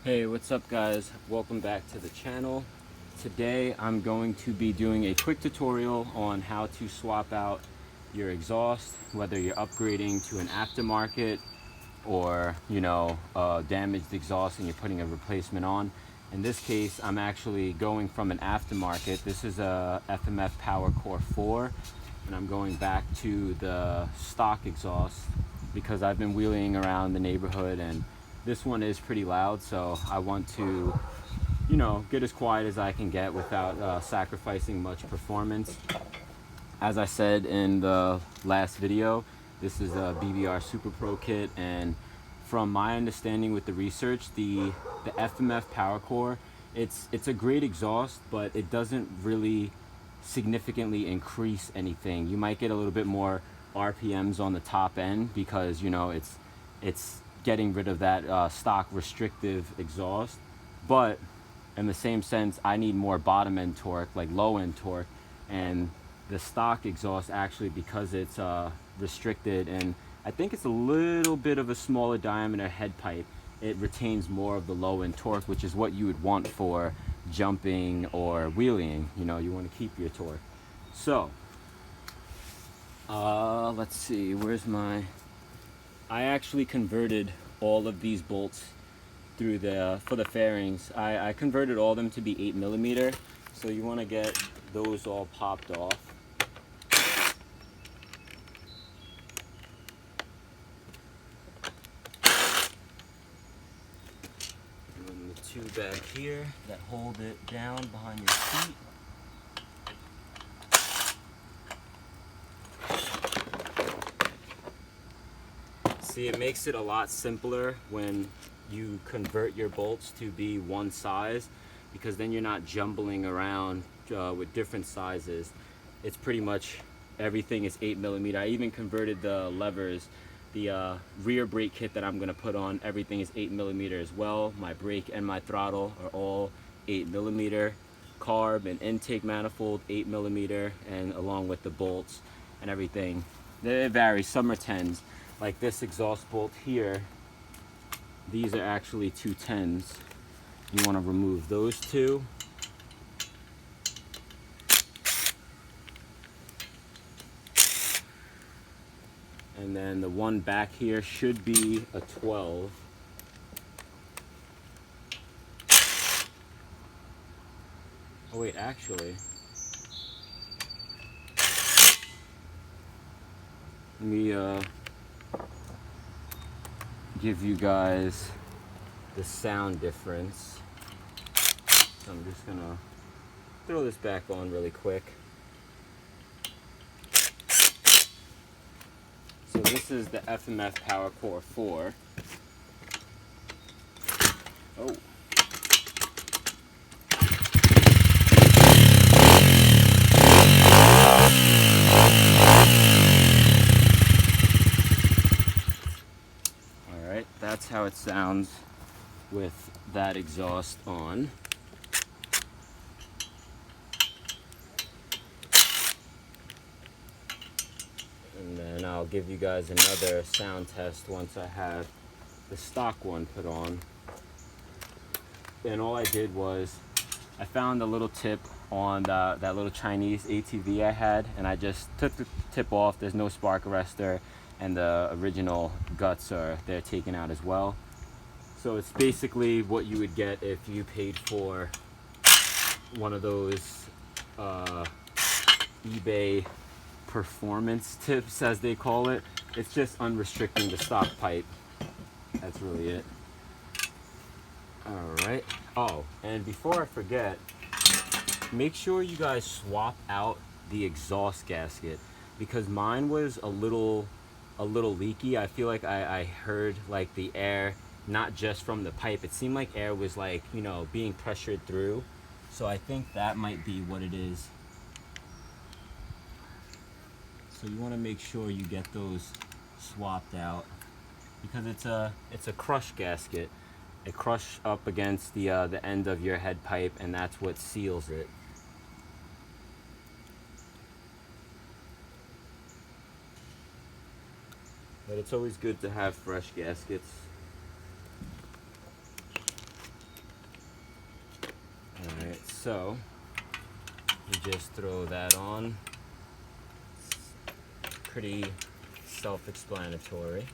Hey, what's up guys? Welcome back to the channel. Today I'm going to be doing a quick tutorial on how to swap out your exhaust, whether you're upgrading to an aftermarket or damaged exhaust and you're putting a replacement on. In this case, I'm actually going from an aftermarket. This is a FMF PowerCore 4 and I'm going back to the stock exhaust because I've been wheeling around the neighborhood and this one is pretty loud, so I want to get as quiet as I can get without sacrificing much performance. As I said in the last video, this is a BBR Super Pro kit, and from my understanding with the research, the FMF PowerCore, it's a great exhaust, but it doesn't really significantly increase anything. You might get a little bit more RPMs on the top end because it's getting rid of that stock restrictive exhaust, but in the same sense, I need more bottom end torque, like low end torque, and the stock exhaust actually, because it's restricted and I think it's a little bit of a smaller diameter head pipe, it retains more of the low end torque, which is what you would want for jumping or wheeling. You want to keep your torque. So let's see, I actually converted all of these bolts through for the fairings. I converted all of them to be 8mm, so you want to get those all popped off. And then the two back here that hold it down behind your seat. See, it makes it a lot simpler when you convert your bolts to be one size, because then you're not jumbling around with different sizes. It's pretty much everything is 8mm. I even converted the levers. The rear brake kit that I'm going to put on, everything is 8mm as well. My brake and my throttle are all 8mm. Carb and intake manifold 8mm, and along with the bolts and everything. They vary. Some are 10s. Like this exhaust bolt here, these are actually 210s. You want to remove those two. And then the one back here should be a 12. Oh wait, actually, let me give you guys the sound difference. So I'm just gonna throw this back on really quick. So this is the FMF PowerCore 4. Oh. Alright, that's how it sounds with that exhaust on. And then I'll give you guys another sound test once I have the stock one put on. And all I did was I found a little tip on that little Chinese ATV I had, and I just took the tip off. There's no spark arrestor, and the original guts they're taken out as well. So it's basically what you would get if you paid for one of those eBay performance tips, as they call it. It's just unrestricting the stock pipe. That's really it. Alright. Oh, and before I forget, make sure you guys swap out the exhaust gasket, because mine was a little leaky. I feel like I heard like the air, not just from the pipe. It seemed like air was like, being pressured through. So I think that might be what it is. So you want to make sure you get those swapped out, because it's a crush gasket. It crush up against the end of your head pipe, and that's what seals it. But it's always good to have fresh gaskets. So you just throw that on. It's pretty self-explanatory.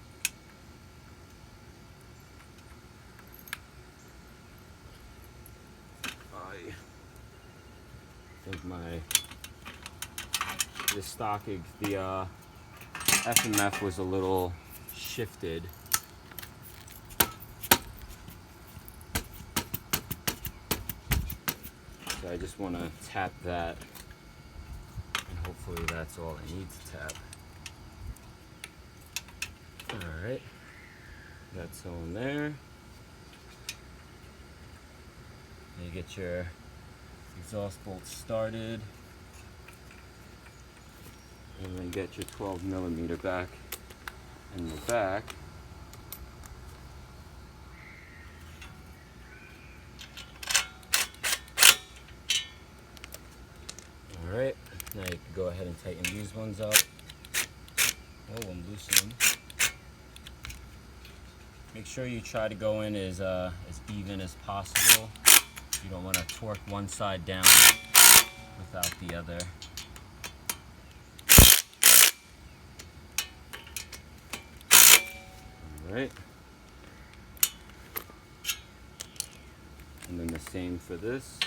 I think the FMF was a little shifted. So I just want to tap that, and hopefully that's all I need to tap. Alright, that's on there. You get your exhaust bolt started, and then get your 12mm back in the back. Alright, now you can go ahead and tighten these ones up. Oh, I'm loosening them. Make sure you try to go in as even as possible. You don't want to torque one side down without the other. Alright. And then the same for this.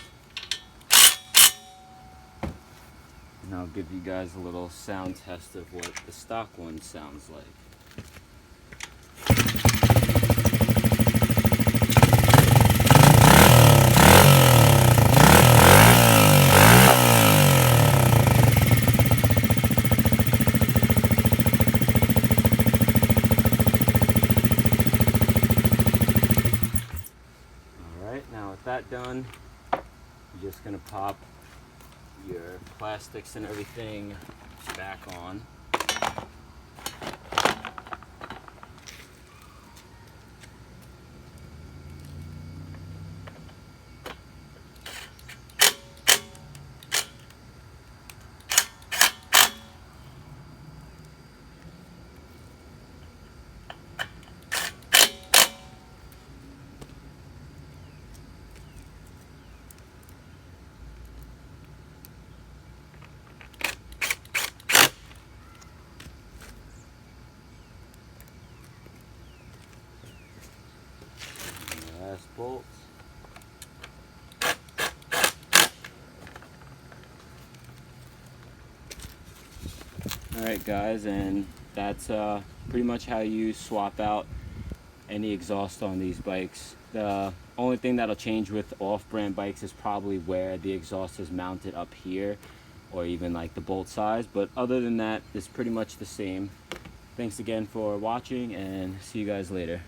And I'll give you guys a little sound test of what the stock one sounds like. Now with that done, you're just gonna pop your plastics and everything back on. Last bolt. Alright guys, and that's pretty much how you swap out any exhaust on these bikes. The only thing that'll change with off-brand bikes is probably where the exhaust is mounted up here, or even like the bolt size, but other than that, it's pretty much the same. Thanks again for watching, and see you guys later.